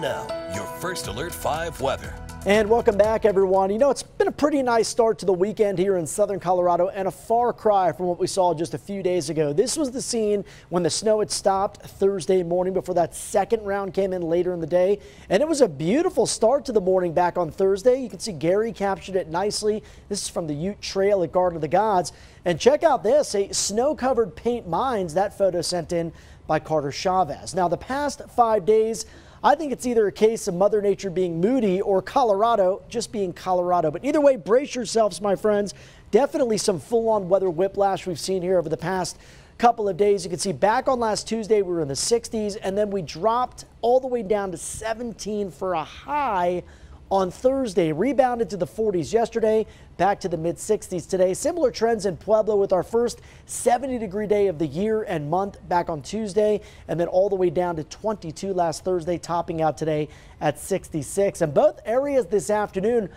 now, your First Alert 5 weather. And welcome back, everyone. You know, it's been a pretty nice start to the weekend here in southern Colorado and a far cry from what we saw just a few days ago. This was the scene when the snow had stopped Thursday morning before that second round came in later in the day. And it was a beautiful start to the morning back on Thursday. You can see Gary captured it nicely. This is from the Ute Trail at Garden of the Gods. And check out this, a snow-covered Paint Mines, that photo sent in by Carter Chavez. Now, the past 5 days, I think it's either a case of Mother Nature being moody or Colorado just being Colorado. But either way, brace yourselves, my friends. Definitely some full-on weather whiplash we've seen here over the past couple of days. You can see back on last Tuesday, we were in the 60s, and then we dropped all the way down to 17 for a high on Thursday. Rebounded to the 40s yesterday, back to the mid-60s today. Similar trends in Pueblo with our first 70-degree day of the year and month back on Tuesday, and then all the way down to 22 last Thursday, topping out today at 66. And both areas this afternoon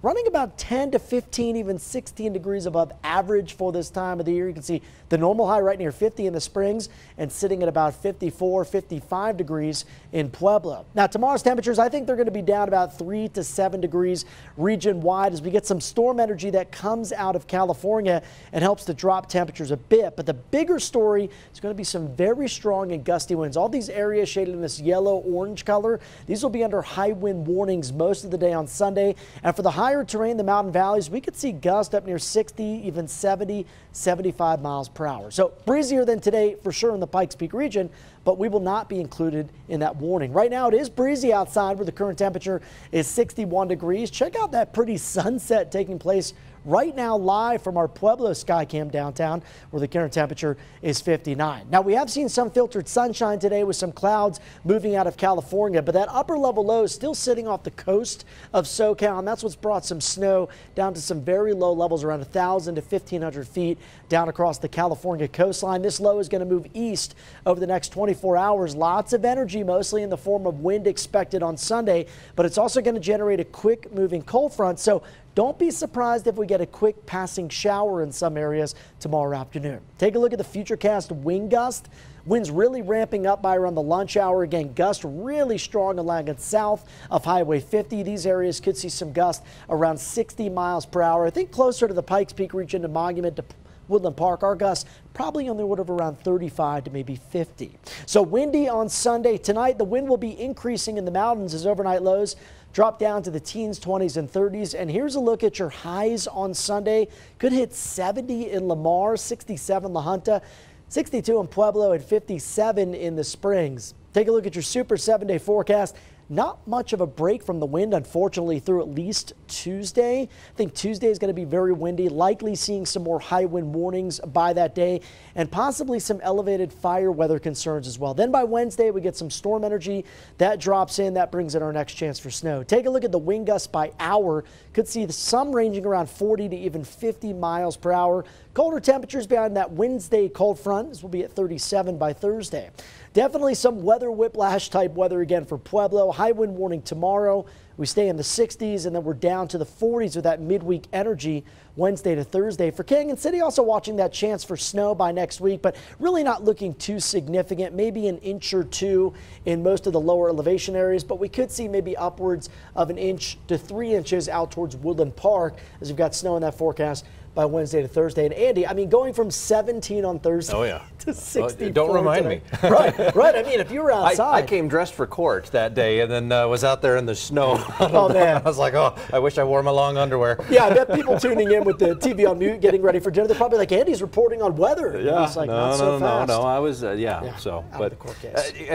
running about 10 to 15, even 16 degrees above average for this time of the year. You can see the normal high right near 50 in the Springs and sitting at about 54, 55 degrees in Pueblo. Now, tomorrow's temperatures, I think they're going to be down about 3 to 7 degrees region-wide as we get some storm energy that comes out of California and helps to drop temperatures a bit. But the bigger story is going to be some very strong and gusty winds. All these areas shaded in this yellow-orange color, these will be under high wind warnings most of the day on Sunday. And for the higher terrain, the mountain valleys, we could see gusts up near 60, even 70, 75 miles per hour. So breezier than today for sure in the Pikes Peak region, but we will not be included in that warning. Right now it is breezy outside where the current temperature is 61 degrees. Check out that pretty sunset taking place right now live from our Pueblo Skycam downtown where the current temperature is 59. Now we have seen some filtered sunshine today with some clouds moving out of California, but that upper level low is still sitting off the coast of SoCal, and that's what's brought some snow down to some very low levels around 1,000 to 1,500 feet down across the California coastline. This low is going to move east over the next 24 hours. Lots of energy, mostly in the form of wind expected on Sunday, but it's also going to generate a quick moving cold front. So don't be surprised if we get a quick passing shower in some areas tomorrow afternoon. Take a look at the futurecast wind gust. Winds really ramping up by around the lunch hour. Again, gusts really strong along and south of Highway 50. These areas could see some gusts around 60 miles per hour. I think closer to the Pikes Peak region, to Monument, to Woodland Park, our gusts probably on the order of around 35 to maybe 50. So windy on Sunday. Tonight, the wind will be increasing in the mountains as overnight lows drop down to the teens, 20s, and 30s. And here's a look at your highs on Sunday. Could hit 70 in Lamar, 67 La Junta, 62 in Pueblo, and 57 in the Springs. Take a look at your super 7-day forecast. Not much of a break from the wind, unfortunately, through at least Tuesday. I think Tuesday is going to be very windy, likely seeing some more high wind warnings by that day, and possibly some elevated fire weather concerns as well. Then by Wednesday, we get some storm energy that drops in. That brings in our next chance for snow. Take a look at the wind gusts by hour. Could see some ranging around 40 to even 50 miles per hour. Colder temperatures behind that Wednesday cold front. This will be at 37 by Thursday. Definitely some weather whiplash type weather again for Pueblo. High wind warning tomorrow. We stay in the 60s, and then we're down to the 40s with that midweek energy Wednesday to Thursday. For Canyon City, also watching that chance for snow by next week, but really not looking too significant. Maybe an inch or two in most of the lower elevation areas, but we could see maybe upwards of an inch to 3 inches out towards Woodland Park as we've got snow in that forecast by Wednesday to Thursday. And Andy, I mean, going from 17 on Thursday to 64. Well, don't remind me. Right. I mean, if you were outside. I came dressed for court that day and then was out there in the snow. Oh, man. I was like, oh, I wish I wore my long underwear. Yeah, I bet people tuning in with the TV on mute, getting ready for dinner, they're probably like, Andy's reporting on weather. Yeah, like, no, I was, and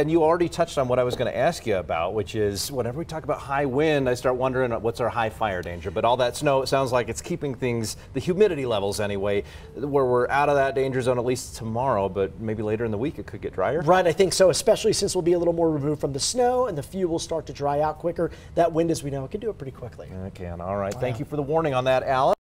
you already touched on what I was going to ask you about, which is whenever we talk about high wind, I start wondering what's our high fire danger. But all that snow, it sounds like it's keeping things, the humidity levels anyway, where we're out of that danger zone at least tomorrow, but maybe later in the week it could get drier. Right, I think so, especially since we'll be a little more removed from the snow and the fuel will start to dry out quicker. That wind, as we know, it can do it pretty quickly. It can. All right. Thank you for the warning on that, Alan.